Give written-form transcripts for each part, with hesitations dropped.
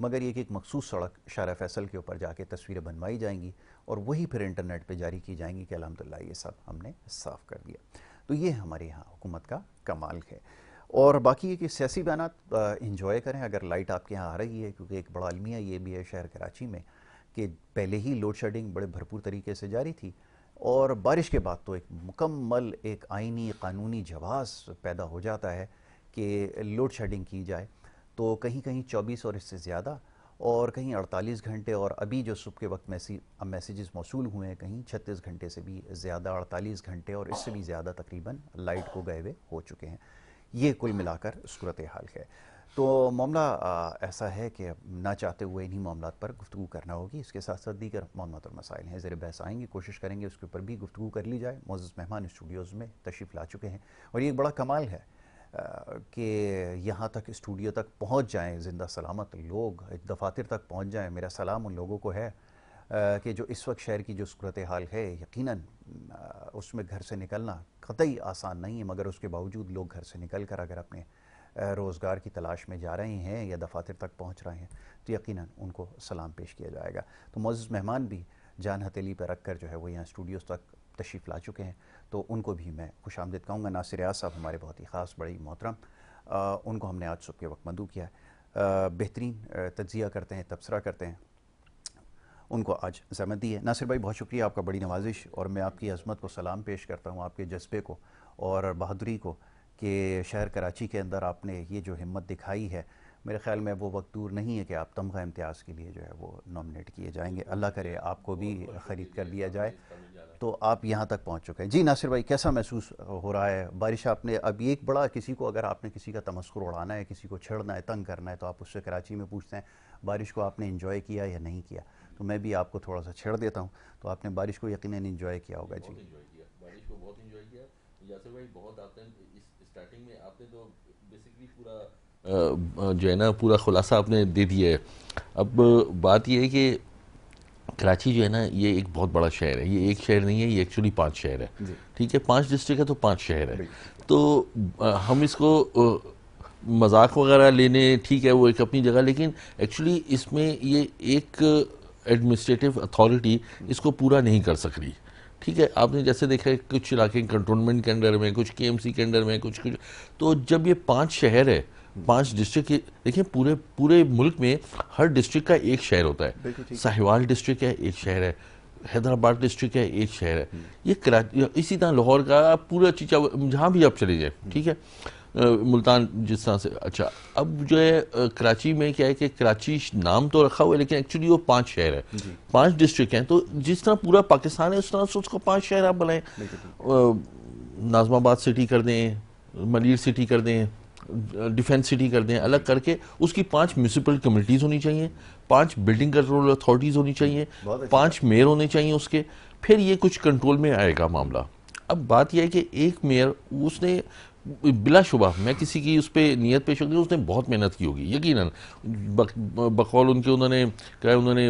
مگر یہ کہ ایک مخصوص سڑک شارع فیصل کے اوپر جا کے تصویریں بنوائی جائیں گی اور وہی پھر انٹرنیٹ پہ جاری کی جائیں گی کہ الحمدللہ یہ سب ہم نے صاف کر دیا. تو یہ ہمارے یہاں حکومت کا کمال ہے. اور باقی یہ کہ سیاسی بیانات انجوائے کریں اگر لائٹ آپ کے یہاں آ رہی ہے، کیونکہ ایک بڑا المیہ یہ بھی ہے شہر کراچی میں کہ پہلے ہی لوڈ شیڈنگ بڑے بھرپور طریقے سے جاری تھی، اور بارش کے بعد تو ایک مکمل ایک آئینی قانونی جواز پیدا ہو جاتا ہے کہ لوڈ شیڈنگ کی جائے. تو کہیں کہیں 24 اور اس سے زیادہ، اور کہیں 48 گھنٹے، اور ابھی جو صبح کے وقت میسیجز موصول ہوئے ہیں کہیں 36 گھنٹے سے بھی زیادہ، 48 گھنٹے اور اس سے بھی زیادہ تقریباً لائٹ کو گئے ہوئے ہو چکے ہیں. یہ کل ملا کر صورتحال ہے. تو معاملہ ایسا ہے کہ نہ چاہتے ہوئے انہی معاملات پر گفتگو کرنا ہوگی. اس کے ساتھ ساتھ دیگر معاملات اور مسائل ہیں زیر بحث آئیں گے، کوشش کریں گے اس کے اوپر بھی گفتگو کر لی جائے. معزز مہمان اسٹوڈیوز میں تشریف لا چکے ہیں، اور یہ ایک بڑا کمال ہے کہ یہاں تک اسٹوڈیو تک پہنچ جائیں زندہ سلامت لوگ، دفاتر تک پہنچ جائیں. میرا سلام ان لوگوں کو ہے کہ جو اس وقت شہر کی جو صورتحال ہے یقیناً اس میں گھر سے نکلنا قطعی آسان نہیں ہے، مگر اس کے باوجود لوگ گھر سے نکل کر اگر اپنے روزگار کی تلاش میں جا رہے ہیں یا دفاتر تک پہنچ رہے ہیں تو یقیناً ان کو سلام پیش کیا جائے گا. تو معزز مہمان بھی جان ہتھیلی پہ رکھ کر جو ہے وہ یہاں اسٹوڈیوز تک تشریف لا چکے ہیں، تو ان کو بھی میں خوش آمدید کہوں گا. ناصر ریاض صاحب ہمارے بہت ہی خاص بڑی محترم، ان کو ہم نے آج صبح کے وقت مدعو کیا ہے، بہترین تجزیہ کرتے ہیں، تبصرہ کرتے ہیں، ان کو آج زحمت دی ہے. ناصر بھائی بہت شکریہ، آپ کا بڑی نوازش، اور میں آپ کی عظمت کو سلام پیش کرتا ہوں، آپ کے جذبے کو اور بہادری کو کہ شہر کراچی کے اندر آپ نے یہ جو ہمت دکھائی ہے. میرے خیال میں وہ وقت دور نہیں ہے کہ آپ تمغہ امتیاز کے لیے جو ہے وہ نامنیٹ کیے جائیں گے. اللہ کرے آپ کو بھی خرید کر دیا جائے. تو آپ یہاں تک پہنچ چکے ہیں. جی ناصر بھائی، کیسا محسوس ہو رہا ہے؟ بارش آپ نے اب ایک بڑا کسی کو، اگر آپ نے کسی کا تمسخر اڑانا ہے، کسی کو چھیڑنا ہے، تنگ کرنا ہے، تو آپ اس سے کراچی میں پوچھتے ہیں بارش کو آپ نے انجوائے کیا یا نہیں کیا. تو میں بھی آپ کو تھوڑا سا چھیڑ دیتا ہوں، تو آپ نے بارش کو یقیناً انجوائے کیا ہوگا. جی بارش کو بہت انجوائے کیا. یاسر بھائی بہت آپ نے اسٹارٹنگ میں آپ نے تو بیسکلی پورا جو ہے نا پورا خلاصہ آپ نے دے دیا ہے. اب بات یہ ہے کہ کراچی جو ہے نا یہ ایک بہت بڑا شہر ہے. یہ ایک شہر نہیں ہے، یہ ایکچولی 5 شہر ہے. ٹھیک ہے، 5 ڈسٹرکٹ ہے تو 5 شہر ہے. تو ہم اس کو مذاق وغیرہ لینے ٹھیک ہے وہ ایک اپنی جگہ، لیکن ایکچولی اس میں یہ ایک ایڈمنسٹریٹو اتھارٹی اس کو پورا نہیں کر سک رہی. ٹھیک ہے، آپ نے جیسے دیکھا ہے کچھ علاقے کنٹونمنٹ کے انڈر میں، کچھ کے ایم سی کے انڈر میں، کچھ تو جب یہ 5 شہر ہے، 5 ڈسٹرکٹ، دیکھیں پورے ملک میں ہر ڈسٹرکٹ کا ایک شہر ہوتا ہے. ساہیوال ڈسٹرکٹ ہے، ایک شہر ہے. حیدرآباد ڈسٹرکٹ ہے، ایک شہر ہے. یہ کراچی، اسی طرح لاہور کا پورا چیچا، جہاں بھی آپ چلے جائیں. ٹھیک ہے، ملتان جس طرح سے. اچھا، اب جو ہے کراچی میں کیا ہے کہ کراچی نام تو رکھا ہوا ہے لیکن ایکچولی وہ 5 شہر ہے، 5 ڈسٹرکٹ ہیں. تو جس طرح پورا پاکستان ہے اس طرح سے اس کو 5 شہر آپ بنائیں. ناظم آباد سٹی کر دیں، ملیر سٹی کر دیں، ڈیفینس سٹی کر دیں، الگ کر کے اس کی 5 میونسپل کمیٹیز ہونی چاہیے، 5 بلڈنگ کنٹرول اتھارٹیز ہونی چاہیے، 5 میئر ہونے چاہیے اس کے. پھر یہ کچھ کنٹرول میں آئے گا معاملہ. اب بات یہ ہے کہ ایک میئر، اس نے بلا شبہ، میں کسی کی اس پہ نیت پیش ہوگی، اس نے بہت محنت کی ہوگی یقیناً. بقول ان کے انہوں نے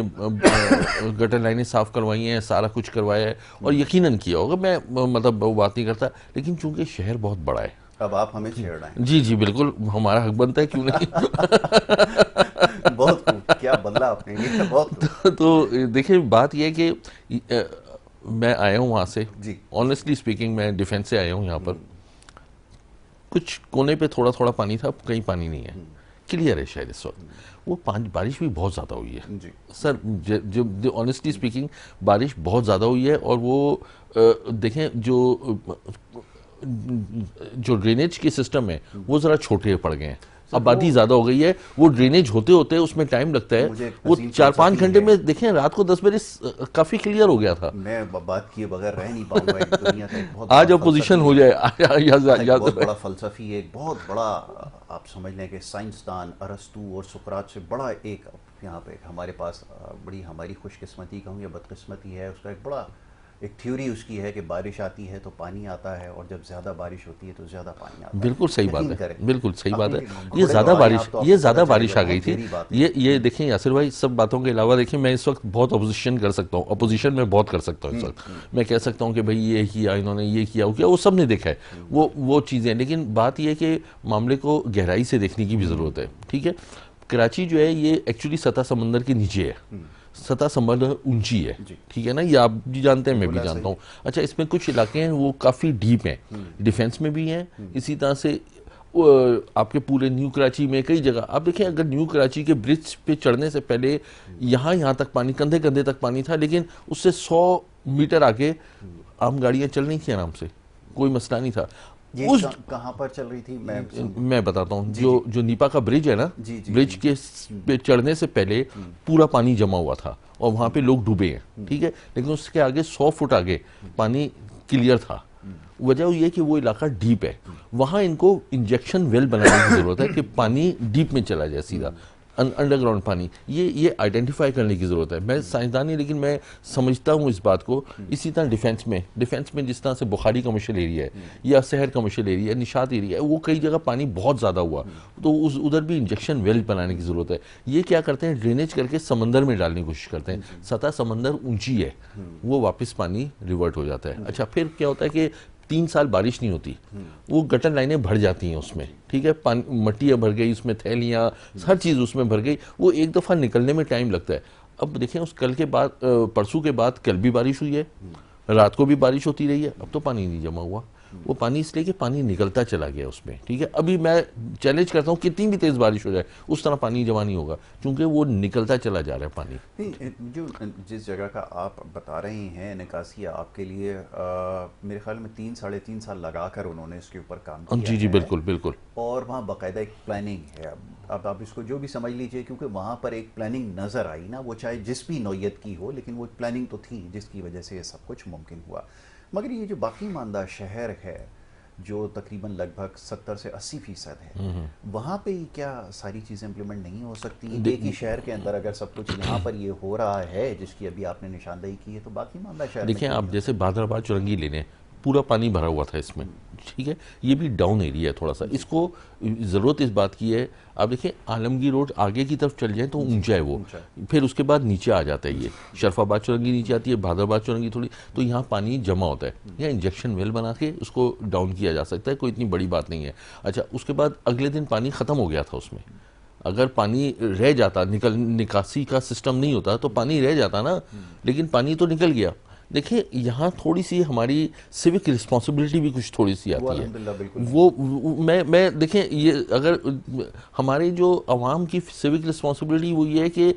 گٹر لائنیں صاف کروائی ہیں، سارا کچھ کروایا ہے اور یقیناً کیا ہوگا. میں مطلب وہ بات نہیں کرتا، لیکن چونکہ شہر بہت بڑا ہے. اب آپ ہمیں چھیڑ رہے ہیں. جی جی بالکل، ہمارا حق بنتا ہے، کیوں نہیں. بہت خوب، کیا بدلا آپ نے یہ، بہت خوب. تو دیکھیں بات یہ ہے کہ میں آیا ہوں وہاں سے، جی آنیسٹلی اسپیکنگ میں ڈیفینس سے آیا ہوں. یہاں پر کچھ کونے پہ تھوڑا تھوڑا پانی تھا، کہیں پانی نہیں ہے. کلیئر ہے شاید اس وقت. وہ بارش بھی بہت زیادہ ہوئی ہے سر، جو آنیسٹلی اسپیکنگ بارش بہت زیادہ ہوئی ہے. اور وہ دیکھیں جو ڈرینیج کے سسٹم ہے وہ ذرا چھوٹے پڑ گئے ہیں. آبادی زیادہ ہو گئی ہے، وہ ڈرینیج ہوتے ہوتے اس میں ٹائم لگتا ہے. وہ 4-5 گھنٹے میں دیکھیں رات کو 10 بجے کافی کلیئر ہو گیا تھا. میں بات کیے بغیر رہ نہیں پاؤں گا. ایک دنیا کا ایک بہت آج اپوزیشن ہو جائے، بہت بڑا فلسفی ہے، ایک بہت بڑا آپ سمجھ لیں کہ سائنسدان ارسطو اور سقراط سے بڑا ایک یہاں پہ ہمارے پاس بڑی ہماری خوش قسمتی کہوں یا بدقسمتی ہے، اس کا ایک بڑا ایک تھیوری اس کی ہے کہ بارش آتی ہے تو پانی آتا ہے، اور جب زیادہ بارش ہوتی ہے تو زیادہ پانی آتا ہے. بالکل صحیح بات ہے، بالکل صحیح بات ہے. یہ زیادہ بارش آ گئی تھی. یہ دیکھیں یاسر بھائی، سب باتوں کے علاوہ دیکھیں میں اس وقت بہت اپوزیشن کر سکتا ہوں، اپوزیشن میں بہت کر سکتا ہوں اس وقت. میں کہہ سکتا ہوں کہ بھائی یہ کیا، انہوں نے یہ کیا، وہ سب نے دیکھا ہے وہ چیزیں. لیکن بات یہ ہے کہ معاملے کو گہرائی سے دیکھنے کی بھی ضرورت ہے. ٹھیک ہے، کراچی جو ہے یہ ایکچولی سطح سمندر کے نیچے ہے, سطح سمندر اونچی ہے, ٹھیک ہے نا, یہ آپ بھی جانتے ہیں, میں بھی جانتا ہوں. اچھا, اس میں کچھ علاقے ہیں وہ کافی ڈیپ ہیں, ڈیفینس میں بھی ہیں, اسی طرح سے آپ کے پورے نیو کراچی میں کئی جگہ آپ دیکھیں, اگر نیو کراچی کے برج پہ چڑھنے سے پہلے یہاں تک پانی, کندھے کندھے تک پانی تھا, لیکن اس سے 100 میٹر آگے عام گاڑیاں چل رہی تھیں آرام سے, کوئی مسئلہ نہیں تھا. کہاں پر چل رہی تھی میں بتاتا ہوں, جو نیپا کا برج ہے نا, برج کے پہ چڑھنے سے پہلے پورا پانی جمع ہوا تھا اور وہاں پہ لوگ ڈوبے ہیں, ٹھیک ہے, لیکن اس کے آگے 100 فٹ آگے پانی کلیئر تھا. وجہ یہ کہ وہ علاقہ ڈیپ ہے, وہاں ان کو انجیکشن ویل بنانے کی ضرورت ہے کہ پانی ڈیپ میں چلا جائے سیدھا, انڈر گراؤنڈ پانی, یہ آئیڈینٹیفائی کرنے کی ضرورت ہے. میں سائنسدان نہیں, لیکن میں سمجھتا ہوں اس بات کو. اسی طرح ڈیفینس میں جس طرح سے بخاری کمرشل ایریا ہے یا شہر کمرشل ایریا ہے, نشاط ایریا ہے, وہ کئی جگہ پانی بہت زیادہ ہوا, تو ادھر بھی انجیکشن ویل بنانے کی ضرورت ہے. یہ کیا کرتے ہیں, ڈرینیج کر کے سمندر میں ڈالنے کی کوشش کرتے ہیں. سطح سمندر اونچی ہے, وہ واپس پانی ریورٹ ہو جاتا ہے. اچھا, پھر کیا ہوتا ہے کہ 3 سال بارش نہیں ہوتی, وہ گٹر لائنیں بھر جاتی ہیں اس میں, ٹھیک ہے, مٹیاں بھر گئی اس میں, تھیلیاں, ہر چیز اس میں بھر گئی, وہ ایک دفعہ نکلنے میں ٹائم لگتا ہے. اب دیکھیں, اس کل کے بعد, پرسوں کے بعد کل بھی بارش ہوئی ہے, رات کو بھی بارش ہوتی رہی ہے, اب تو پانی نہیں جمع ہوا. وہ پانی اس لیے کہ پانی نکلتا چلا گیا اس میں, ٹھیک ہے. ابھی میں چیلنج کرتا ہوں کتنی بھی تیز بارش ہو جائے اس طرح پانی جمع نہیں ہوگا, کیونکہ وہ نکلتا چلا جا رہا ہے پانی. جو جس جگہ کا آپ بتا رہے ہیں نکاسی, آپ کے لیے میرے خیال میں 3-3.5 سال لگا کر انہوں نے اس کے اوپر کام کیا. جی بالکل بالکل. اور وہاں باقاعدہ ایک پلاننگ ہے. اب آپ اس کو جو بھی سمجھ لیجئے, کیونکہ وہاں پر ایک پلاننگ نظر آئی نا, وہ چاہے جس بھی نوعیت کی ہو, لیکن وہ پلاننگ تو تھی جس کی وجہ سے یہ سب کچھ ممکن ہوا. مگر یہ جو باقی ماندہ شہر ہے جو تقریباً لگ بھگ 70 سے 80% ہے, وہاں پہ کیا ساری چیزیں امپلیمنٹ نہیں ہو سکتی؟ ایک ہی شہر کے اندر اگر سب کچھ یہاں پر یہ ہو رہا ہے جس کی ابھی آپ نے نشاندہی کی ہے, تو باقی ماندہ شہر دیکھیں آپ جیسے بہادر آباد چورنگی لے لیں, پورا پانی بھرا ہوا تھا اس میں, ٹھیک ہے, یہ بھی ڈاؤن ایریا ہے تھوڑا سا. اس کو ضرورت اس بات کی ہے, آپ دیکھیں عالمگیر روڈ آگے کی طرف چل جائیں تو اونچا ہے وہ, پھر اس کے بعد نیچے آ جاتا ہے, یہ شرف آباد چورنگی نیچے آتی ہے, بہادر آباد چورنگی تھوڑی, تو یہاں پانی جمع ہوتا ہے. یہاں انجیکشن ویل بنا کے اس کو ڈاؤن کیا جا سکتا ہے, کوئی اتنی بڑی بات نہیں ہے. اچھا, اس کے بعد اگلے دن پانی ختم ہو گیا تھا اس میں. اگر پانی رہ جاتا, نکاسی کا سسٹم نہیں ہوتا تو پانی رہ جاتا نا, لیکن پانی تو نکل گیا. دیکھیں یہاں تھوڑی سی ہماری سیوک رسپانسبلٹی بھی کچھ تھوڑی سی آتی ہے. وہ میں دیکھیں, یہ اگر ہماری جو عوام کی سیوک رسپانسبلٹی وہ یہ ہے کہ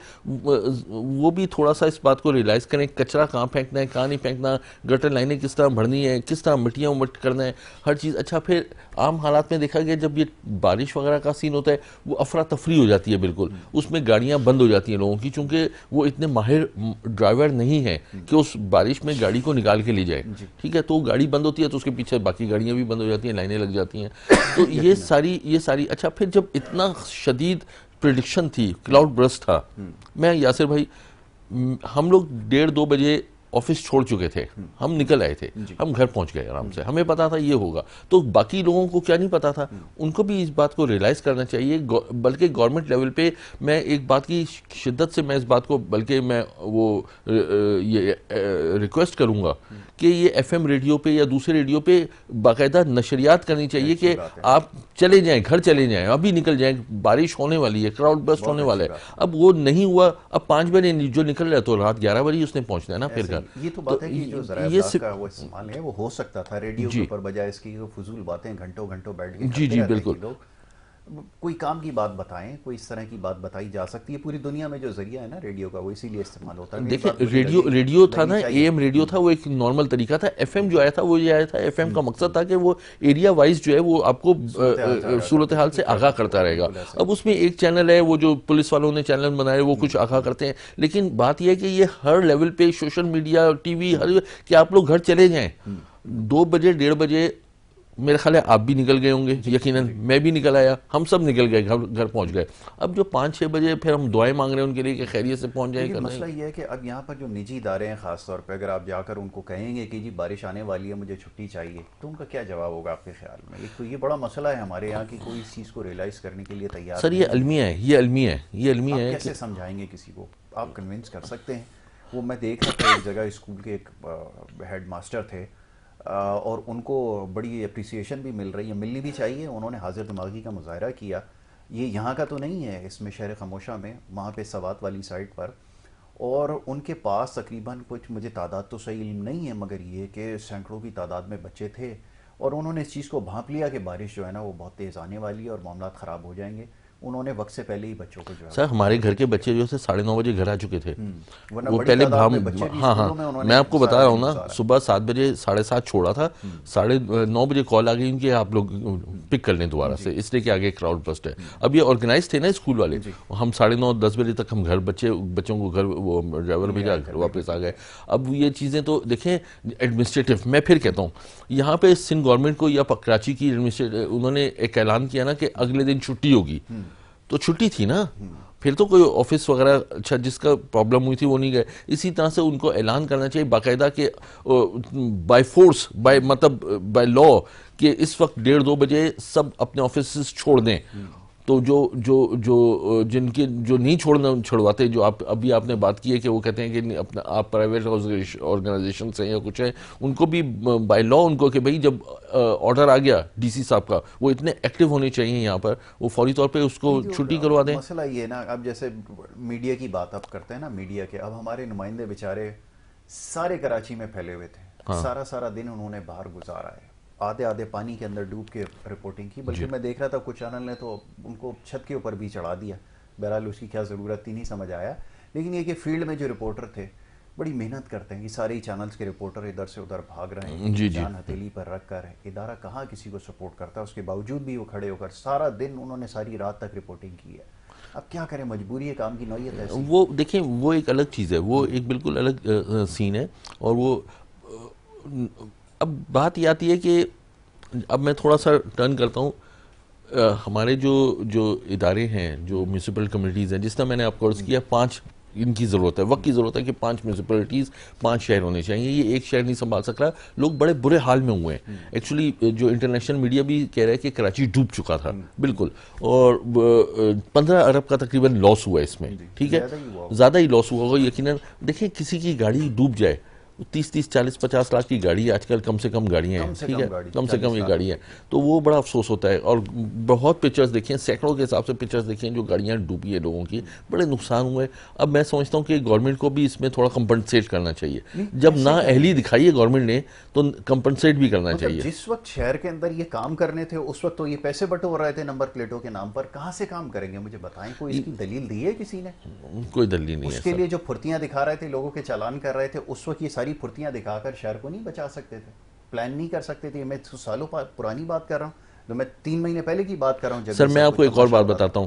وہ بھی تھوڑا سا اس بات کو ریلائز کریں, کچرا کہاں پھینکنا ہے, کہاں نہیں پھینکنا, گٹر لائنیں کس طرح بھرنی ہے, کس طرح مٹیاں امٹ کرنا ہے, ہر چیز. اچھا, پھر عام حالات میں دیکھا گیا جب یہ بارش وغیرہ کا سین ہوتا ہے, وہ افراتفری ہو جاتی ہے بالکل, اس میں گاڑیاں بند ہو جاتی ہیں لوگوں کی, چونکہ وہ اتنے ماہر ڈرائیور نہیں ہیں کہ اس بارش میں گاڑی کو نکال کے لے جائے, ٹھیک ہے. تو گاڑی بند ہوتی ہے تو اس کے پیچھے باقی گاڑیاں بھی بند ہو جاتی ہیں, لائنیں لگ جاتی ہیں. تو یہ ساری اچھا, پھر جب اتنا شدید پریڈکشن تھی, کلاؤڈ برسٹ تھا, میں یاسر بھائی, ہم لوگ 1:30-2 بجے آفس چھوڑ چکے تھے, ہم نکل آئے تھے, ہم گھر پہنچ گئے آرام سے, ہمیں پتا تھا یہ ہوگا. تو باقی لوگوں کو کیا نہیں پتا تھا, ان کو بھی اس بات کو ریلائز کرنا چاہیے. بلکہ گورنمنٹ لیول پہ میں ایک بات کی شدت سے میں اس بات کو, بلکہ میں وہ یہ ریکویسٹ کروں گا کہ یہ ایف ایم ریڈیو پہ یا دوسرے ریڈیو پہ باقاعدہ نشریات کرنی چاہیے کہ آپ چلے جائیں, گھر چلے جائیں, ابھی نکل جائیں, بارش ہونے والی ہے, کراؤڈ برسٹ ہونے والا ہے. اب وہ نہیں ہوا, اب 5 بجے جو نکل رہا ہے تو رات 11 بجے اس نے پہنچنا ہے نا پھر گھر. یہ تو بات ہے کہ جو ذرائع ابلاغ کا وہ استعمال ہے وہ ہو سکتا تھا ریڈیو کے اوپر, بجائے اس کی فضول باتیں گھنٹوں بیٹھ کے کرتے رہتے ہیں لوگ. کوئی کام کی بات بتائیں, کوئی اس طرح کی بات بتائی جا سکتی ہے. پوری دنیا میں جو ذریعہ ہے نا ریڈیو کا, وہ اسی لیے استعمال ہوتا ہے. دیکھیں ریڈیو تھا نا, اے ایم ریڈیو تھا, وہ ایک نارمل طریقہ تھا. ایف ایم جو آیا تھا وہ یہ آیا تھا, ایف ایم کا مقصد تھا کہ وہ ایریا وائز جو ہے وہ آپ کو صورتحال سے آگاہ کرتا رہے گا. اب اس میں ایک چینل ہے, وہ جو پولیس والوں نے چینل بنائے وہ کچھ آگاہ کرتے ہیں, لیکن بات یہ ہے کہ یہ ہر لیول پہ سوشل میڈیا, ٹی وی, ہر کہ آپ لوگ گھر چلے جائیں. 2 بجے 1:30 بجے میرے خیال ہے آپ بھی نکل گئے ہوں گے, یقیناً میں بھی نکل آیا, ہم سب نکل گئے, گھر پہنچ گئے. اب جو 5-6 بجے پھر ہم دعائیں مانگ رہے ہیں ان کے لیے کہ خیریت سے پہنچ جائیں. مسئلہ یہ ہے کہ اب یہاں پر جو نجی ادارے ہیں خاص طور پہ, اگر آپ جا کر ان کو کہیں گے کہ جی بارش آنے والی ہے, مجھے چھٹی چاہیے, تو ان کا کیا جواب ہوگا آپ کے خیال میں؟ ایک تو یہ بڑا مسئلہ ہے ہمارے یہاں کہ کوئی اس چیز کو ریلائز کرنے کے لیے تیار. سر یہ المیہ ہے, یہ المیہ ہے. کیسے سمجھائیں گے کسی کو؟ آپ کنونس کر سکتے ہیں. وہ میں دیکھ رہا تھا ایک جگہ, اسکول کے ایک ہیڈ ماسٹر تھے, اور ان کو بڑی اپریسیشن بھی مل رہی ہے, ملنی بھی چاہیے. انہوں نے حاضر دماغی کا مظاہرہ کیا یہ یہاں کا تو نہیں ہے، اس میں شہر خموشہ میں وہاں پہ سوات والی سائٹ پر، اور ان کے پاس تقریباً کچھ، مجھے تعداد تو صحیح علم نہیں ہے، مگر یہ کہ سینکڑوں کی تعداد میں بچے تھے، اور انہوں نے اس چیز کو بھانپ لیا کہ بارش جو ہے نا وہ بہت تیز آنے والی ہے اور معاملات خراب ہو جائیں گے. انہوں نے وقت سے پہلے ہی بچوں کو جو ہے سر ہمارے گھر کے بچے جو ہے 9:30 بجے گھر آ چکے تھے. ورنہ وہ بڑی پہلے تعداد میں بچے بھی ہاں ہاں اسکولوں میں انہوں نے میں آپ کو بتا سارا رہا دن ہوں نا، گزارا. صبح 7 بجے 7:30 چھوڑا تھا، 9:30 بجے کال آ گئی ان کی آپ لوگ پک کر لیں دوبارہ سے، اس لیے کہ آگے کراؤڈ بسٹ ہے. اب یہ آرگنائز تھے نا اسکول والے، ہم 9:30 10 بجے تک ہم گھر بچوں کو گھر وہ ڈرائیور بھیجا، گھر واپس آ گئے. اب یہ چیزیں تو دیکھیں ایڈمنسٹریٹو، میں پھر کہتا ہوں یہاں پہ سندھ گورنمنٹ کو یا کراچی کی انہوں نے ایک اعلان کیا نا کہ اگلے دن چھٹی ہوگی، تو چھٹی تھی نا، پھر تو کوئی آفس وغیرہ اچھا جس کا پرابلم ہوئی تھی وہ نہیں گئے. اسی طرح سے ان کو اعلان کرنا چاہیے باقاعدہ کہ بائی فورس، مطلب بائی لا، کہ اس وقت 1:30 بجے سب اپنے آفیسز چھوڑ دیں. تو جن کے جو نہیں چھوڑواتے، جو ابھی آپ نے بات کی ہے کہ وہ کہتے ہیں کہ اپنا آپ پرائیویٹ آرگنائزیشن سے یا کچھ ہے، ان کو بھی بائی لا ان کو کہ بھئی جب آرڈر آ گیا ڈی سی صاحب کا، وہ اتنے ایکٹیو ہونے چاہیے یہاں پر، وہ فوری طور پہ اس کو چھٹی کروا دیں. مسئلہ یہ نا، اب جیسے میڈیا کی بات آپ کرتے ہیں نا، میڈیا کے اب ہمارے نمائندے بیچارے سارے کراچی میں پھیلے ہوئے تھے، سارا دن انہوں نے باہر گزارا ہے، آدھے پانی کے اندر ڈوب کے رپورٹنگ کی. بلکہ میں دیکھ رہا تھا کچھ چینل نے تو ان کو چھت کے اوپر بھی چڑھا دیا. بہرحال اس کی کیا ضرورت تھی نہیں سمجھ آیا. لیکن یہ کہ فیلڈ میں جو رپورٹر تھے بڑی محنت کرتے ہیں، یہ سارے ہی چینلز کے رپورٹر ادھر سے ادھر بھاگ رہے ہیں، جان ہتھیلی پر رکھ کر. ادارہ کہاں کسی کو سپورٹ کرتا ہے، اس کے باوجود بھی وہ کھڑے ہو کر سارا دن انہوں نے ساری رات تک رپورٹنگ کی ہے. اب کیا کریں، مجبوری ہے، کام کی نوعیت ہے. وہ دیکھیں وہ ایک الگ چیز ہے، وہ ایک بالکل الگ سین ہے. اور وہ اب بات یہ آتی ہے کہ اب میں تھوڑا سا ٹرن کرتا ہوں، ہمارے جو ادارے ہیں، جو میونسپل کمیونٹیز ہیں، جس طرح میں نے آپ کو عرض کیا 5 ان کی ضرورت ہے، وقت کی ضرورت ہے کہ 5 میونسپلٹیز 5 شہر ہونے چاہیے. یہ ایک شہر نہیں سنبھال سک رہا. لوگ بڑے برے حال میں ہوئے ہیں. ایکچولی جو انٹرنیشنل میڈیا بھی کہہ رہا ہے کہ کراچی ڈوب چکا تھا بالکل، اور 15 ارب کا تقریباً لاس ہوا اس میں. ٹھیک ہے، زیادہ ہی لاس ہوا ہوگا یقیناً. دیکھیں کسی کی گاڑی ڈوب جائے، 30 40 50 لاکھ کی گاڑی آج کل کم سے کم گاڑیاں ہیں، ٹھیک ہے، کم سے کم یہ گاڑی ہیں، تو وہ بڑا افسوس ہوتا ہے. اور بہت پکچرز دیکھیں، سینکڑوں کے حساب سے پکچرز دیکھیں جو گاڑیاں ڈوبی ہیں لوگوں کی، بڑے نقصان ہوئے. اب میں سمجھتا ہوں کہ گورنمنٹ کو بھی اس میں تھوڑا کمپنسیٹ کرنا چاہیے. جب نا اہلی دکھائی ہے گورنمنٹ نے تو کمپنسیٹ بھی کرنا چاہیے. جس وقت شہر کے اندر یہ کام کرنے تھے اس وقت تو یہ پیسے بٹور رہے تھے نمبر پلیٹوں کے نام پر. کہاں سے کام کریں گے مجھے بتائیں، کوئی اس کی دلیل دی ہے کسی نے؟ کوئی دلیل نہیں ہے. اس کے لیے جو پھرتیاں دکھا رہے تھے، لوگوں کے چالان کر رہے تھے، اس وقت یہ ساری پھرتیاں دکھا کر شہر کو نہیں بچا سکتے تھے، پلان نہیں کر سکتے تھے. میں سالوں پرانی بات کر رہا ہوں، تو میں 3 مہینے پہلے کی بات کر رہا ہوں. سر میں آپ کو ایک اور بات بتاتا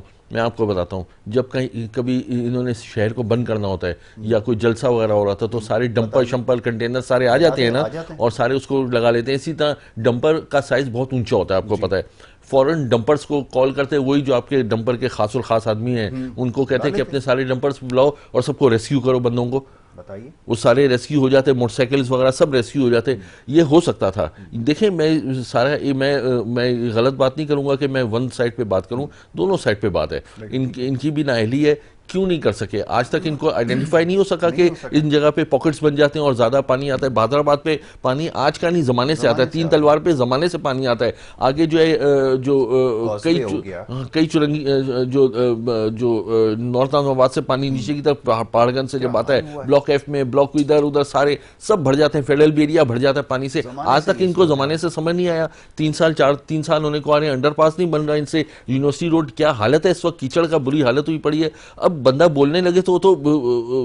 ہوں، جب کبھی انہوں نے شہر کو بند کرنا ہوتا ہے یا کوئی جلسہ وغیرہ ہو رہا تھا تو سارے ڈمپر شمپر کنٹینر سارے آ جاتے ہیں نا، اور سارے اس کو لگا لیتے ہیں. اسی طرح ڈمپر کا سائز بہت اونچا ہوتا ہے، آپ کو پتہ ہے. فوراً ڈمپرز کو کال کرتے ہیں، وہی جو آپ کے ڈمپر کے خاص الخاص آدمی ہیں، ان کو کہتے ہیں کہ اپنے سارے ڈمپرز بلاؤ اور سب کو ریسکیو کرو بندوں کو. بتائیے، وہ سارے ریسکیو ہو جاتے، موٹر سائیکلز وغیرہ سب ریسکیو ہو جاتے. یہ ہو سکتا تھا. دیکھیں میں غلط بات نہیں کروں گا کہ میں ون سائڈ پہ بات کروں، دونوں سائڈ پہ بات ہے. ان کی بھی نااہلی ہے، کیوں نہیں کر سکے آج تک؟ ان کو آئیڈینٹیفائی نہیں ہو سکا کہ ان جگہ پہ پاکٹس بن جاتے ہیں اور زیادہ پانی آتا ہے. بہادر آباد پہ پانی آج کا نہیں زمانے سے آتا ہے، 3 تلوار پہ زمانے سے پانی آتا ہے. آگے جو ہے جو کئی چرنگی جو نارتھ آباد سے پانی نیچے کی طرف پہاڑگنج سے جب آتا ہے، بلاک ایف میں، بلاک ادھر سارے سب بھر جاتے ہیں، فیڈرل بھی ایریا بھر جاتا ہے پانی سے. آج تک ان کو زمانے سے سمجھ نہیں آیا. 3 سال ہونے کو آ رہے ہیں، انڈر پاس نہیں بن رہا ان سے. یونیورسٹی روڈ کیا حالت ہے اس وقت، کیچڑ کا بری حالت ہوئی پڑی ہے. اب بندہ بولنے لگے تو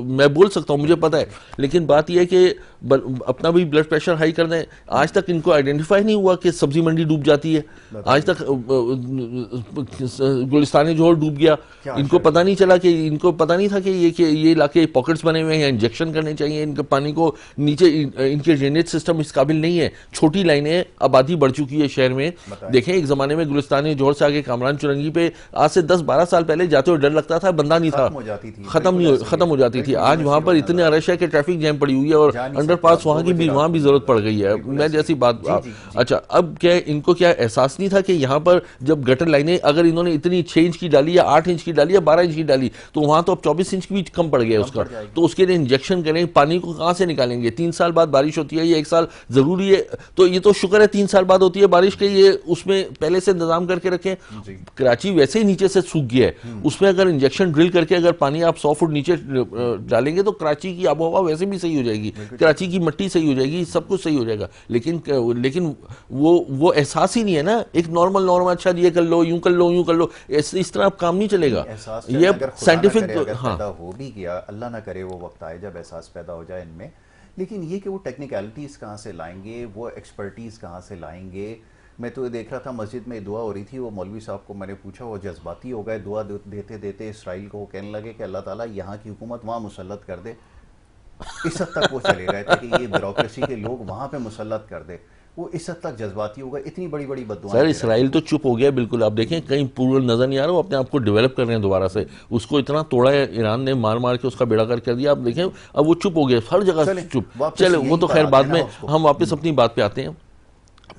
میں بول سکتا ہوں، مجھے پتا ہے، لیکن بات یہ ہے کہ اپنا بھی بلڈ پریشر ہائی کر دیں. آج تک ان کو آئیڈینٹیفائی نہیں ہوا کہ سبزی منڈی ڈوب جاتی ہے. آج تک گلستان جوہر ڈوب گیا، ان کو پتہ نہیں چلا، کہ ان کو پتہ نہیں تھا کہ یہ علاقے پاکٹس بنے ہوئے ہیں، انجیکشن کرنے چاہیے ان کے پانی کو نیچے. ان کے ڈرینیج سسٹم اس قابل نہیں ہے. چھوٹی لائنیں، آبادی بڑھ چکی ہے شہر میں. دیکھیں ایک زمانے میں گلستان جوہر سے آگے کامران چرنگی پہ آج سے 10-12 سال پہلے جاتے ہوئے ڈر لگتا تھا، بندہ نہیں تھا ختم ہو جاتی تھی. آج وہاں پر اتنے رش ہے کہ ٹریفک جیم پڑی ہوئی ہے اور انڈر پاس وہاں بھی ضرورت پڑ گئی ہے. میں جیسی بات اچھا اب کیا ان کو کیا احساس نہیں تھا کہ یہاں پر جب گٹر لائنیں اگر انہوں نے اتنی 6 انچ کی ڈالی یا 8 انچ کی ڈالی یا 12 انچ کی ڈالی تو وہاں تو اب 24 انچ کی بھی کم پڑ گیا اس کا, تو اس کے لیے انجیکشن کریں, پانی کو کہاں سے نکالیں گے؟ 3 سال بعد بارش ہوتی ہے یا 1 سال ضروری ہے, تو یہ تو شکر ہے 3 سال بعد ہوتی ہے بارش کے, یہ اس میں پہلے سے انتظام کر کے رکھیں. کراچی ویسے ہی نیچے سے سوکھ گیا ہے, اس میں اگر انجیکشن ڈرل کر کے اگر پانی آپ 100 فٹ نیچے ڈالیں گے تو کراچی کی آب و ہوا ویسے بھی صحیح ہو جائے گی, کراچی کی مٹی صحیح ہو جائے گی, سب کچھ صحیح ہو جائے گا. لیکن وہ احساس ہی نہیں ہے نا, ایک نارمل اچھا یہ کر لو, یوں کر لو, یوں کر لو, اس طرح اب کام نہیں چلے گا. یہ سائنٹیفک پیدا ہو بھی گیا, اللہ نہ کرے وہ وقت آئے جب احساس پیدا ہو جائے ان میں, لیکن یہ کہ وہ ٹیکنیکلٹیز کہاں سے لائیں گے, وہ ایکسپرٹیز کہاں سے لائیں گے. میں تو دیکھ رہا تھا مسجد میں دعا ہو رہی تھی, وہ مولوی صاحب کو میں نے پوچھا, وہ جذباتی ہو گئے دعا دیتے دیتے اسرائیل کو, کہنے لگے کہ اللہ تعالیٰ یہاں کی حکومت وہاں مسلط کر دے. اس حد تک وہ چلے گئے تھے کہ یہ بیوروکریسی کے لوگ وہاں پہ مسلط کر دے. وہ اس حد تک جذباتی ہوگا, اتنی بڑی بڑی بددعائیں. سر اسرائیل تو چپ ہو گیا بالکل, آپ دیکھیں کہیں پورا نظر نہیں آ رہا, وہ اپنے آپ کو ڈیولپ کر رہے ہیں دوبارہ سے. اس کو اتنا توڑا ہے ایران نے, مار کے اس کا بیڑا کر دیا. آپ دیکھیں اب وہ چپ ہو گیا, ہر جگہ چپ. چلے وہ تو خیر بعد میں, ہم واپس اپنی بات پہ آتے ہیں.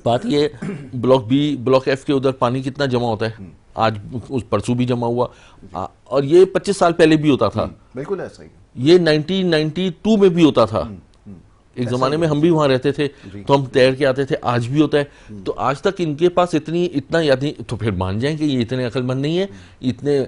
بات یہ بلاک بی بلاک ایف کے ادھر پانی کتنا جمع ہوتا ہے, آج پرسوں بھی جمع ہوا, اور یہ 25 سال پہلے بھی ہوتا تھا. بالکل ایسا ہی. یہ 1992 میں بھی ہوتا تھا, ایک زمانے میں ہم بھی وہاں رہتے تھے تو ہم تیر کے آتے تھے, آج بھی ہوتا ہے. تو آج تک ان کے پاس اتنا یاد نہیں, تو پھر مان جائیں کہ یہ اتنے عقل مند نہیں ہے, اتنے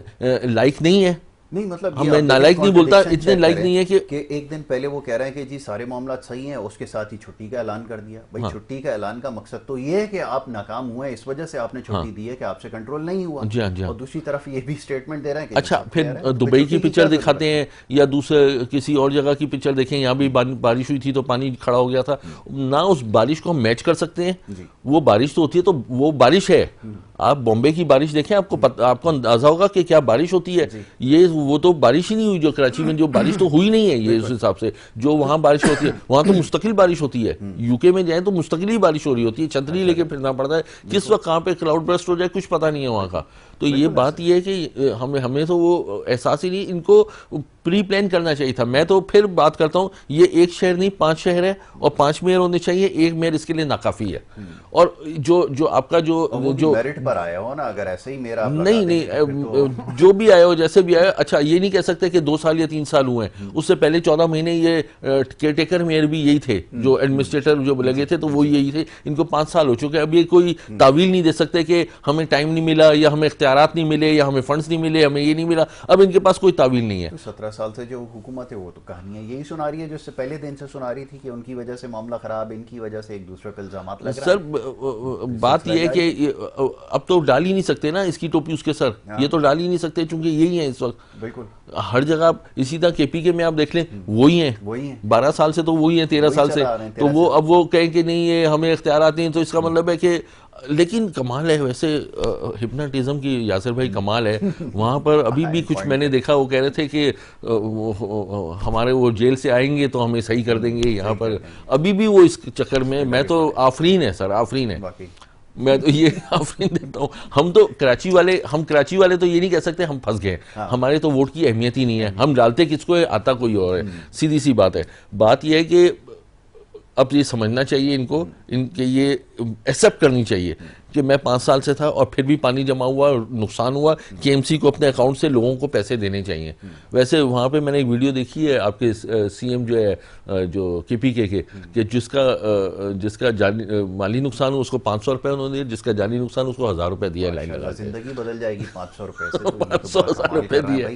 لائق نہیں ہے. نہیں مطلب ہم نالائق نہیں بولتا, اتنے لائق نہیں ہے کہ ایک دن پہلے وہ کہہ رہے ہیں کہ جی سارے معاملات صحیح ہیں, اس کے ساتھ ہی چھٹی کا اعلان کر دیا. بھائی چھٹی کا اعلان کا مقصد تو یہ ہے کہ آپ ناکام ہوئے, اس وجہ سے آپ نے چھٹی دی ہے کہ آپ سے کنٹرول نہیں ہوا. اور دوسری طرف یہ بھی سٹیٹمنٹ دے رہے ہیں کہ اچھا پھر دبئی کی پکچر دکھاتے ہیں یا دوسرے کسی اور جگہ کی پکچر دیکھیں, یہاں بھی بارش ہوئی تھی تو پانی کھڑا ہو گیا تھا. نہ اس بارش کو ہم میچ کر سکتے ہیں, وہ بارش تو ہوتی ہے تو وہ بارش ہے. آپ بامبے کی بارش دیکھیں, آپ کو اندازہ ہوگا کہ کیا بارش ہوتی ہے. یہ وہ تو بارش ہی نہیں ہوئی جو کراچی میں, جو بارش تو ہوئی نہیں ہے. یہ اس حساب سے جو وہاں بارش ہوتی ہے, وہاں تو مستقل بارش ہوتی ہے. یو کے میں جائیں تو مستقل ہی بارش ہو رہی ہوتی ہے, چھتری لے کے پھرنا پڑتا ہے, کس وقت کہاں پہ کلاؤڈ برسٹ ہو جائے کچھ پتہ نہیں ہے وہاں کا. تو یہ بات یہ ہے کہ ہمیں تو وہ احساس ہی نہیں, ان کو پری پلان کرنا چاہیے تھا. میں تو پھر بات کرتا ہوں, یہ ایک شہر نہیں 5 شہر ہے اور 5 میئر ہونے چاہیے, ایک میئر اس کے لیے ناکافی ہے. اور جو آپ کا جو میرٹ پر آیا ہو نا, اگر ایسے ہی میرا نہیں جو بھی آیا ہو جیسے بھی آیا, اچھا یہ نہیں کہہ سکتے کہ 2 سال یا 3 سال ہوئے ہیں, اس سے پہلے 14 مہینے یہ کیئر ٹیکر میئر بھی یہی تھے, جو ایڈمنسٹریٹر جو لگے تھے تو وہ یہی تھے. ان کو 5 سال ہو چکے, اب یہ کوئی تعویل نہیں دے سکتے کہ ہمیں ٹائم نہیں ملا یا ہمیں اختیارات نہیں ملے یا ہمیں فنڈز نہیں ملے, ہمیں یہ نہیں ملا. اب ان کے پاس کوئی تعویل نہیں ہے. 17 سال سے جو حکومت ہے وہ تو کہانیاں یہی سنا رہی ہے جو اس سے پہلے دن سے سنا رہی تھی کہ ان کی وجہ سے معاملہ خراب, ان کی وجہ سے ایک دوسرے پر الزامات لگ رہے ہیں. سر بات یہ ہے کہ اب تو ڈال ہی نہیں سکتے نا اس کی ٹوپی اس کے سر, یہ تو ڈال ہی نہیں سکتے چونکہ یہی ہے اس وقت. بالکل ہر جگہ اسی طرح کے پی کے میں آپ دیکھ لیں وہی ہیں, 12 سال سے تو وہی ہیں, 13 سال سے. تو وہ اب وہ کہیں کہ نہیں یہ ہمیں اختیارات نہیں, تو اس کا مطلب ہے کہ لیکن کمال ہے ویسے ہپناٹزم کی, یاسر بھائی کمال ہے. وہاں پر ابھی بھی کچھ میں نے دیکھا, وہ کہہ رہے تھے کہ ہمارے وہ جیل سے آئیں گے تو ہمیں صحیح کر دیں گے یہاں پر. ابھی بھی وہ اس چکر میں, میں تو آفرین ہے سر, آفرین ہے. میں تو یہ آفرین دیتا ہوں. ہم کراچی والے تو یہ نہیں کہہ سکتے ہم پھنس گئے, ہمارے تو ووٹ کی اہمیت ہی نہیں ہے, ہم ڈالتے کس کو ہے, آتا کوئی اور ہے. سیدھی سی بات ہے. بات یہ ہے کہ اب یہ سمجھنا چاہیے ان کو, ان کے یہ ایکسیپٹ کرنی چاہیے کہ میں 5 سال سے تھا اور پھر بھی پانی جمع ہوا, نقصان ہوا. کے ایم سی کو اپنے اکاؤنٹ سے لوگوں کو پیسے دینے چاہیے. ویسے وہاں پہ میں نے ایک ویڈیو دیکھی ہے آپ کے سی ایم جو ہے جو کے پی کے کہ جس کا مالی نقصان ہو اس کو 500 روپے انہوں نے دیے, جس کا جانی نقصان اس کو 1000 روپے دیا. لائن لگا, زندگی بدل جائے گی 500 روپے سے. 500 روپے دیے,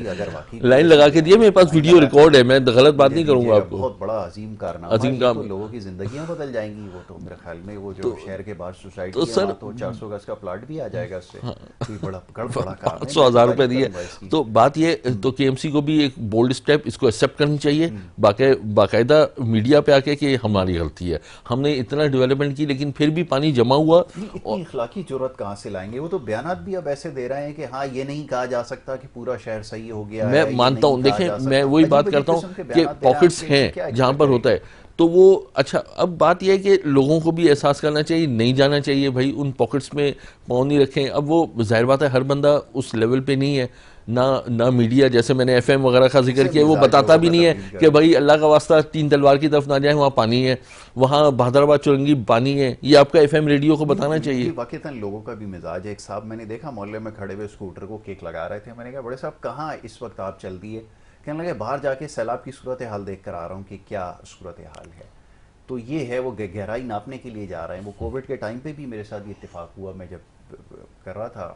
لائن لگا کے دیے. میرے پاس ویڈیو ریکارڈ ہے, میں غلط بات نہیں کروں گا آپ کو. بہت بڑا عظیم کارنامہ, عظیم کام. لوگوں کی زندگیاں بدل جائیں گی. وہ تو میرے خیال میں وہ جو شہر کے باہر سوسائٹی ہے تو 400 گز کا پلاٹ بھی آ جائے گا اس سے. کوئی بڑا 500,000 روپے دیے. تو بات یہ تو کے ایم سی کو بھی ایک بولڈ اسٹیپ اس کو ایکسیپٹ کرنی چاہیے باقاعدہ میڈیا پہ آ کے کہ ہماری غلطی ہے, ہم نے اتنا ڈیولپمنٹ کی لیکن پھر بھی پانی جمع ہوا. اتنی اخلاقی جرات کہاں سے لائیں گے؟ وہ تو بیانات بھی اب ایسے دے رہے ہیں کہ ہاں یہ نہیں کہا جا سکتا کہ پورا شہر صحیح ہو گیا. میں مانتا ہوں, دیکھیں میں وہی بات کرتا ہوں کہ پاکٹس ہیں جہاں پر ہوتا ہے تو وہ اچھا. اب بات یہ ہے کہ لوگوں کو بھی احساس کرنا چاہیے, نہیں جانا چاہیے بھائی ان پاکٹس میں پاؤں نہیں رکھیں. اب وہ ظاہر بات ہے ہر بندہ اس لیول پہ نہیں ہے, نہ میڈیا، جیسے میں نے ایف ایم وغیرہ کا ذکر کیا، وہ بتاتا بھی نہیں ہے کہ بھائی اللہ کا واسطہ تین تلوار کی طرف نہ جائیں، وہاں پانی ہے، وہاں بہادرآباد چورنگی پانی ہے. یہ آپ کا ایف ایم ریڈیو کو بتانا چاہیے. واقعتاً لوگوں کا بھی مزاج ہے. ایک صاحب میں نے دیکھا محلے میں کھڑے ہوئے اسکوٹر کو کیک لگا رہے تھے. میں نے کہا بڑے صاحب کہاں اس وقت آپ چل دیے؟ کہنے لگے باہر جا کے سیلاب کی صورتحال دیکھ کر آ رہا ہوں کہ کیا صورتحال ہے. تو یہ ہے، وہ گہرائی ناپنے کے لیے جا رہے ہیں. وہ کووڈ کے ٹائم پہ بھی میرے ساتھ یہ اتفاق ہوا. میں جب کر رہا تھا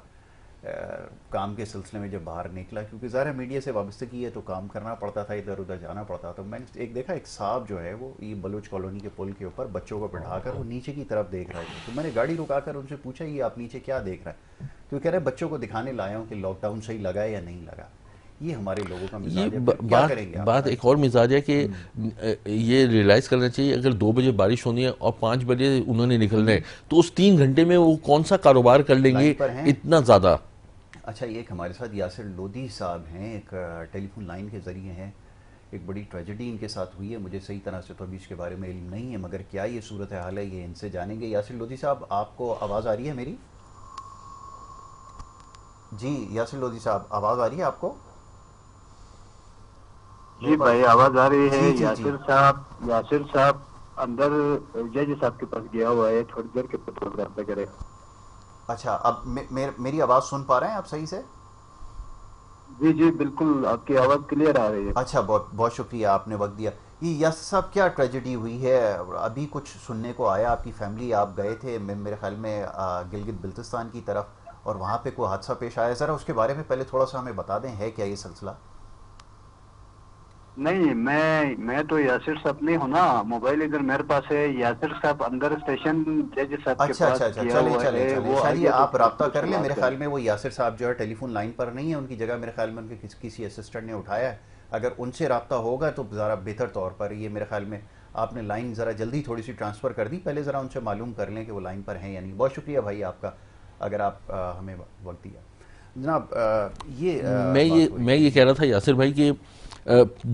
کام کے سلسلے میں، جب باہر نکلا، کیونکہ ظاہر میڈیا سے وابستگی ہے تو کام کرنا پڑتا تھا، ادھر ادھر جانا پڑتا تھا. میں نے ایک دیکھا، ایک صاحب جو ہے وہ یہ بلوچ کالونی کے پل کے اوپر بچوں کو بٹھا کر وہ نیچے کی طرف دیکھ رہے تھے. تو میں نے گاڑی رکا کر ان سے پوچھا یہ آپ نیچے کیا دیکھ رہے ہیں؟ تو کہہ رہے بچوں کو دکھانے لایا ہوں کہ لاک ڈاؤن صحیح لگا ہے یا نہیں لگا. یہ ہمارے لوگوں کا مزاج ہے. کیا کریں گے؟ بات ایک اور مزاج ہے کہ یہ ریلائز کرنا چاہیے، اگر 2 بجے بارش ہونی ہے اور 5 بجے انہوں نے نکلنا ہے تو اس 3 گھنٹے میں وہ کون سا کاروبار کر لیں گے اتنا زیادہ. اچھا، یہ ایک ہمارے ساتھ یاسر لودھی صاحب ہیں، ایک ٹیلی فون لائن کے ذریعے ہیں. ایک بڑی ٹریجڈی ان کے ساتھ ہوئی ہے. مجھے صحیح طرح سے تو ابھی اس کے بارے میں علم نہیں ہے، مگر کیا یہ صورتحال ہے یہ ان سے جانیں گے. یاسر لودھی صاحب، آپ کو آواز آ رہی ہے میری؟ جی یاسر لودھی صاحب، آواز آ رہی ہے آپ کو؟ جی بھائی آواز آ رہی ہے. یاسر صاحب اندر جج صاحب کے پاس گیا ہوا ہے، تھوڑی دیر کے پروگرام کرے. اچھا، اب میری آواز سن پا رہے ہیں آپ صحیح سے؟ جی جی بالکل، آپ کی آواز کلیئر آ رہی ہے. اچھا، بہت شکریہ، آپ نے وقت دیا. یہ یاسر صاحب کیا ٹریجڈی ہوئی ہے؟ ابھی کچھ سننے کو آیا آپ کی فیملی، آپ گئے تھے میرے خیال میں گلگت بلتستان کی طرف، اور وہاں پہ کوئی حادثہ پیش آیا. ذرا اس کے بارے میں پہلے تھوڑا سا ہمیں بتا دیں، ہے کیا یہ سلسلہ؟ نہیں، میں تو یاسر صاحب نہیں ہوں نا. موبائل ادھر میرے پاس ہے. یاسر صاحب اندر اسٹیشن جج صاحب کے پاس گیا ہوا ہے. وہ چلیے آپ رابطہ کر لیں. میرے خیال میں وہ یاسر صاحب جو ہے ٹیلی فون لائن پر نہیں ہے، ان کی جگہ میرے خیال میں ان کے کسی اسسٹنٹ نے اٹھایا ہے. اگر ان سے رابطہ ہوگا تو ذرا بہتر طور پر، یہ میرے خیال میں آپ نے لائن ذرا جلدی تھوڑی سی ٹرانسفر کر دی. پہلے ذرا ان سے معلوم کر لیں کہ وہ لائن پر ہیں یا نہیں. بہت شکریہ بھائی آپ کا، اگر آپ ہمیں وقت دیا. جناب میں یہ کہہ رہا تھا یاسر بھائی کہ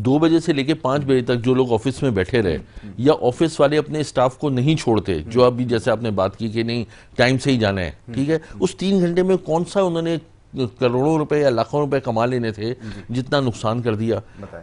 2 بجے سے لے کے 5 بجے تک جو لوگ آفس میں بیٹھے رہے، یا آفس والے اپنے اسٹاف کو نہیں چھوڑتے، جو ابھی جیسے آپ نے بات کی کہ نہیں ٹائم سے ہی جانا ہے، ٹھیک ہے، اس 3 گھنٹے میں کون سا انہوں نے کروڑوں روپے یا لاکھوں روپے کما لینے تھے جتنا نقصان کر دیا.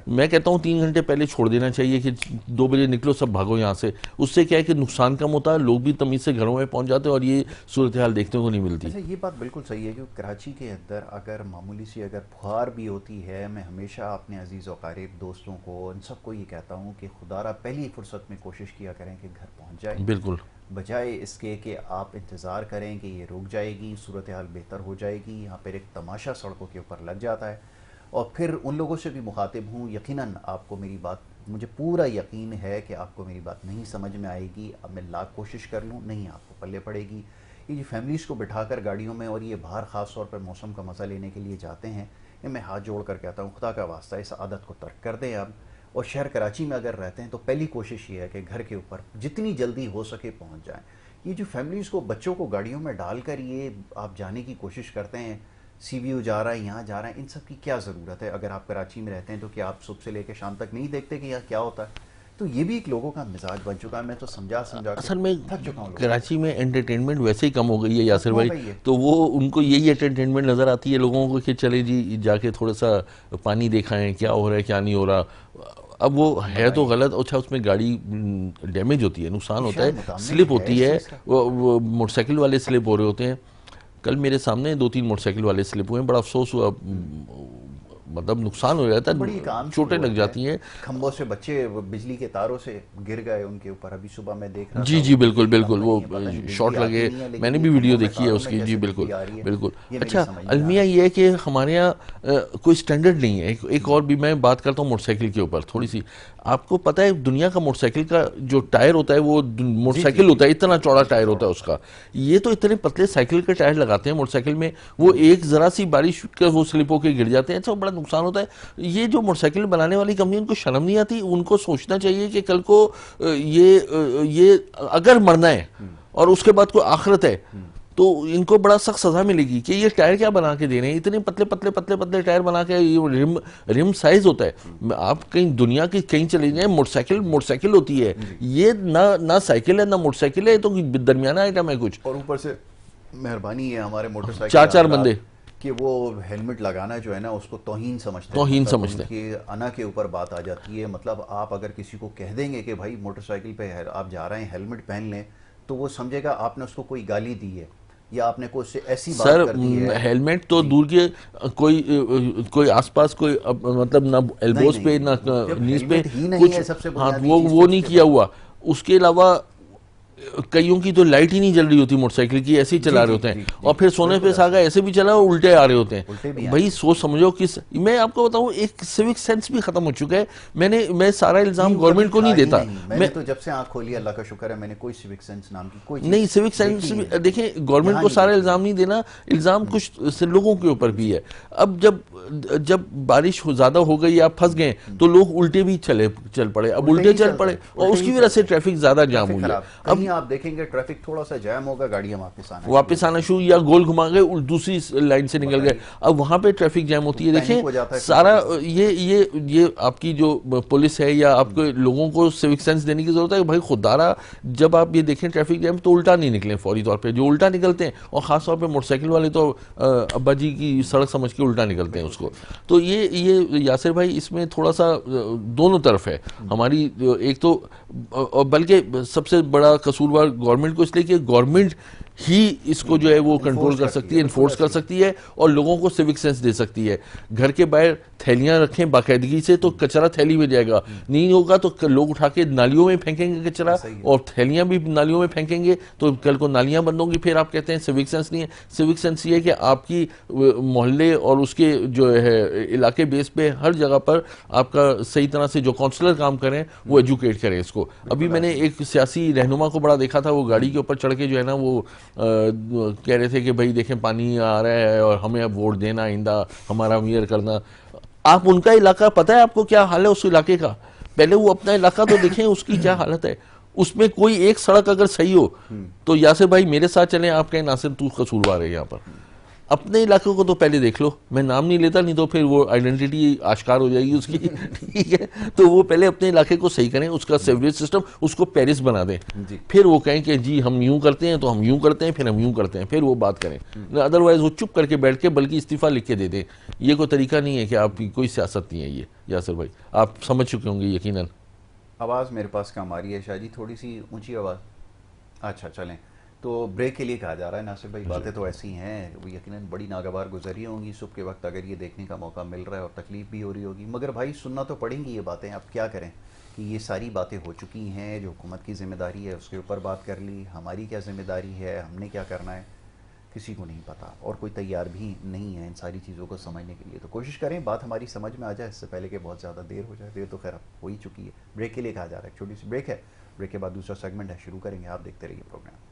میں کہتا ہوں 3 گھنٹے پہلے چھوڑ دینا چاہیے کہ 2 بجے نکلو سب بھاگو یہاں سے. اس سے کیا ہے کہ نقصان کم ہوتا ہے، لوگ بھی تمیز سے گھروں میں پہنچ جاتے ہیں اور یہ صورتحال دیکھنے کو نہیں ملتی. اچھا، یہ بات بالکل صحیح ہے کہ کراچی کے اندر اگر معمولی سی اگر بخار بھی ہوتی ہے، میں ہمیشہ اپنے عزیز و قریب دوستوں کو، ان سب کو یہ کہتا ہوں کہ خدا را پہلی فرصت میں کوشش کیا کریں کہ گھر پہنچ جائیں. بالکل، بجائے اس کے کہ آپ انتظار کریں کہ یہ رک جائے گی، صورتحال بہتر ہو جائے گی. یہاں پر ایک تماشا سڑکوں کے اوپر لگ جاتا ہے. اور پھر ان لوگوں سے بھی مخاطب ہوں، یقیناً آپ کو میری بات، مجھے پورا یقین ہے کہ آپ کو میری بات نہیں سمجھ میں آئے گی. اب میں لاکھ کوشش کر لوں، نہیں آپ کو پلے پڑے گی. یہ فیملیز کو بٹھا کر گاڑیوں میں، اور یہ باہر خاص طور پر موسم کا مزہ لینے کے لیے جاتے ہیں، یہ میں ہاتھ جوڑ کر کہتا ہوں خدا کا واسطہ اس عادت کو ترک کر دیں اب. اور شہر کراچی میں اگر رہتے ہیں تو پہلی کوشش یہ ہے کہ گھر کے اوپر جتنی جلدی ہو سکے پہنچ جائیں. یہ جو فیملیز کو، بچوں کو گاڑیوں میں ڈال کر یہ آپ جانے کی کوشش کرتے ہیں، سی وی او جا رہا ہے، یہاں جا رہا ہے، ان سب کی کیا ضرورت ہے؟ اگر آپ کراچی میں رہتے ہیں تو کیا آپ صبح سے لے کے شام تک نہیں دیکھتے کہ یہاں کیا ہوتا ہے؟ تو یہ بھی ایک لوگوں کا مزاج بن چکا ہے. میں تو سمجھا اصل میں تھک چکا ہوں. کراچی میں انٹرٹینمنٹ ویسے ہی کم ہو گئی ہے یاسر بھائی، تو وہ ان کو یہی انٹرٹینمنٹ نظر آتی ہے لوگوں کو کہ چلے جی جا کے تھوڑا سا پانی دیکھائیں، کیا ہو رہا ہے کیا نہیں ہو رہا. اب وہ ہے تو غلط. اچھا، اس میں گاڑی ڈیمیج ہوتی ہے، نقصان ہوتا ہے، سلپ ہوتی ہے، وہ موٹر سائیکل والے سلپ ہو رہے ہوتے ہیں. کل میرے سامنے 2-3 موٹر سائیکل والے سلپ ہوئے ہیں، بڑا افسوس ہوا. مطلب نقصان ہو جاتا ہے، چوٹیں لگ جاتی ہیں. کھمبوں سے بچے بجلی کے تاروں سے گر گئے ان کے اوپر. ابھی صبح میں دیکھ رہا تھا. جی بالکل وہ شاٹ لگے، میں نے بھی ویڈیو دیکھی ہے اس کی. جی بالکل. اچھا، المیہ یہ ہے کہ ہمارے یہاں کوئی سٹینڈرڈ نہیں ہے. ایک اور بھی میں بات کرتا ہوں موٹر سائیکل کے اوپر تھوڑی سی. آپ کو پتہ ہے دنیا کا موٹر سائیکل کا جو ٹائر ہوتا ہے وہ موٹر سائیکل ہوتا ہے، اتنا چوڑا ٹائر ہوتا ہے اس کا. یہ تو اتنے پتلے سائیکل کے ٹائر لگاتے ہیں موٹر سائیکل میں، وہ ایک ذرا سی بارش کا وہ سلپ ہو کے گر جاتے ہیں. اچھا، بڑا نقصان ہوتا ہے. یہ جو موٹر سائیکل بنانے والی کمپنی، ان کو شرم نہیں آتی؟ ان کو سوچنا چاہیے کہ کل کو یہ اگر مرنا ہے اور اس کے بعد کوئی آخرت ہے تو ان کو بڑا سخت سزا ملے گی. کہ یہ ٹائر کیا بنا کے دے رہے ہیں، اتنے پتلے ٹائر بنا کے. رم سائز ہوتا ہے. آپ کہیں دنیا کی کہیں چلے جائیں، موٹر سائیکل ہوتی ہے. یہ نہ سائیکل ہے نہ موٹر سائیکل ہے، تو درمیانہ آئٹم ہے کچھ. اور اوپر سے مہربانی ہے ہمارے موٹر سائیکل 4 بندے. کہ وہ ہیلمٹ لگانا جو ہے نا اس کو توہین سمجھتے ہیں، توہین مطلب سمجھتے ان کی انا کے اوپر بات آ جاتی ہے. مطلب آپ اگر کسی کو کہہ دیں گے کہ بھائی موٹر سائیکل پہ آپ جا رہے ہیں ہیلمٹ پہن لیں، تو وہ سمجھے گا آپ نے اس کو کوئی گالی دی ہے یا آپ نے کوئی اس سے ایسی بات سر کر دی ہے. ہیلمٹ تو دور کے کوئی آس پاس کوئی مطلب نہ ایلبوز پہ نہ جب نیز پہ ہیلمٹ ہی نہیں کچھ، ہے سب سے ہاں بنیادی چیز وہ تو اس نہیں کے کیا بعد ہوا. اس کے علاوہ کئیوں کی تو لائٹ ہی نہیں جل رہی ہوتی موٹر سائیکل کی، ایسے ہی چلا رہے ہوتے ہیں، اور پھر سونے پہ ساگا ایسے بھی چلا اور الٹے آ رہے ہوتے ہیں. الٹے بھی بھائی سوچ سمجھو کس، میں آپ کو بتاؤں ایک سیوک سینس بھی ختم ہو چکا ہے. میں سارا الزام گورنمنٹ کو نہیں دیتا. میں نے تو جب سے آنکھ کھولی اللہ کا شکر ہے میں نے کوئی سیوک سینس نام کی کوئی چیز نہیں، سیوک سینس دیکھیں گورنمنٹ کو سارا الزام نہیں دینا، الزام کچھ لوگوں کے اوپر بھی ہے. اب جب بارش زیادہ ہو گئی آپ پھنس گئے تو لوگ الٹے بھی چل پڑے، اب الٹے چل پڑے اور اس کی وجہ سے ٹریفک زیادہ جام ہوئی ہے. اب آپ دیکھیں گے ٹریفک تھوڑا سا جام ہوگا، گاڑیاں واپس آنا شروع یا گول گھما گئے دوسری لائن سے نکل گئے، اب وہاں پہ ٹریفک جام ہوتی ہے. دیکھیں سارا یہ آپ کی جو پولیس ہے یا آپ کے لوگوں کو سیوک سینس دینے کی ضرورت ہے کہ بھائی خدارا جب آپ یہ دیکھیں ٹریفک جام تو الٹا نہیں نکلیں فوری طور پہ. جو الٹا نکلتے ہیں اور خاص طور پہ موٹر سائیکل والے تو ابا جی کی سڑک سمجھ کے الٹا نکلتے ہیں اس کو. تو یہ یاسر بھائی اس میں تھوڑا سا دونوں طرف ہے ہماری. ایک تو بلکہ سب سے بڑا قصوروار گورنمنٹ کو، اس لیے کہ گورنمنٹ ہی اس کو جو ہے وہ کنٹرول کر سکتی ہے، انفورس کر سکتی ہے اور لوگوں کو سیوک سینس دے سکتی ہے. گھر کے باہر تھیلیاں رکھیں باقاعدگی سے تو کچرا تھیلی میں جائے گا، نہیں ہوگا تو لوگ اٹھا کے نالیوں میں پھینکیں گے کچرا اور تھیلیاں بھی نالیوں میں پھینکیں گے تو کل کو نالیاں بند ہوں گی. پھر آپ کہتے ہیں سیوک سینس نہیں ہے. سیوک سینس یہ ہے کہ آپ کی محلے اور اس کے جو ہے علاقے بیس پہ ہر جگہ پر آپ کا صحیح طرح سے جو کونسلر کام کریں وہ ایجوکیٹ کریں اس کو. ابھی میں نے ایک سیاسی رہنما کو بڑا دیکھا تھا، وہ گاڑی کے اوپر چڑھ کے جو ہے نا وہ کہہ رہے تھے کہ بھائی دیکھیں پانی آ رہا ہے اور ہمیں اب ووٹ دینا، آئندہ ہمارا میئر کرنا. آپ ان کا علاقہ پتہ ہے آپ کو کیا حال ہے اس علاقے کا؟ پہلے وہ اپنا علاقہ تو دیکھیں اس کی کیا حالت ہے. اس میں کوئی ایک سڑک اگر صحیح ہو تو یاسر بھائی میرے ساتھ چلیں، آپ کہیں ناصر تو قصوروار ہے یہاں پر. اپنے علاقے کو تو پہلے دیکھ لو. میں نام نہیں لیتا نہیں تو پھر وہ آئیڈینٹی آشکار ہو جائے گی اس کی. ٹھیک ہے، تو وہ پہلے اپنے علاقے کو صحیح کریں، اس کا سیوریج سسٹم اس کو پیرس بنا دیں. پھر وہ کہیں کہ جی ہم یوں کرتے ہیں تو ہم یوں کرتے ہیں، پھر ہم یوں کرتے ہیں، پھر وہ بات کریں. ادروائز وہ چپ کر کے بیٹھ کے بلکہ استعفیٰ لکھ کے دے دیں. یہ کوئی طریقہ نہیں ہے کہ آپ کی کوئی سیاست نہیں ہے. یہ یاسر بھائی آپ سمجھ چکے ہوں گے یقیناً. آواز میرے پاس کم آ رہی ہے شاہ جی، تھوڑی سی اونچی آواز. اچھا چلیں، تو بریک کے لیے کہا جا رہا ہے ناصر بھائی. باتیں تو ایسی ہیں، وہ یقیناً بڑی ناگوار گزری ہوں گی صبح کے وقت اگر یہ دیکھنے کا موقع مل رہا ہے اور تکلیف بھی ہو رہی ہوگی، مگر بھائی سننا تو پڑیں گی یہ باتیں. اب کیا کریں کہ یہ ساری باتیں ہو چکی ہیں. جو حکومت کی ذمہ داری ہے اس کے اوپر بات کر لی، ہماری کیا ذمہ داری ہے، ہم نے کیا کرنا ہے، کسی کو نہیں پتہ اور کوئی تیار بھی نہیں ہے ان ساری چیزوں کو سمجھنے کے لیے. تو کوشش کریں بات ہماری سمجھ میں آ جائے اس سے پہلے کہ بہت زیادہ دیر ہو جائے. دیر تو خیر اب ہو ہی چکی ہے. بریک کے لیے کہا جا رہا ہے، چھوٹی سی بریک ہے. بریک کے بعد دوسرا سیگمنٹ ہے، شروع کریں گے. آپ دیکھتے رہیے پروگرام.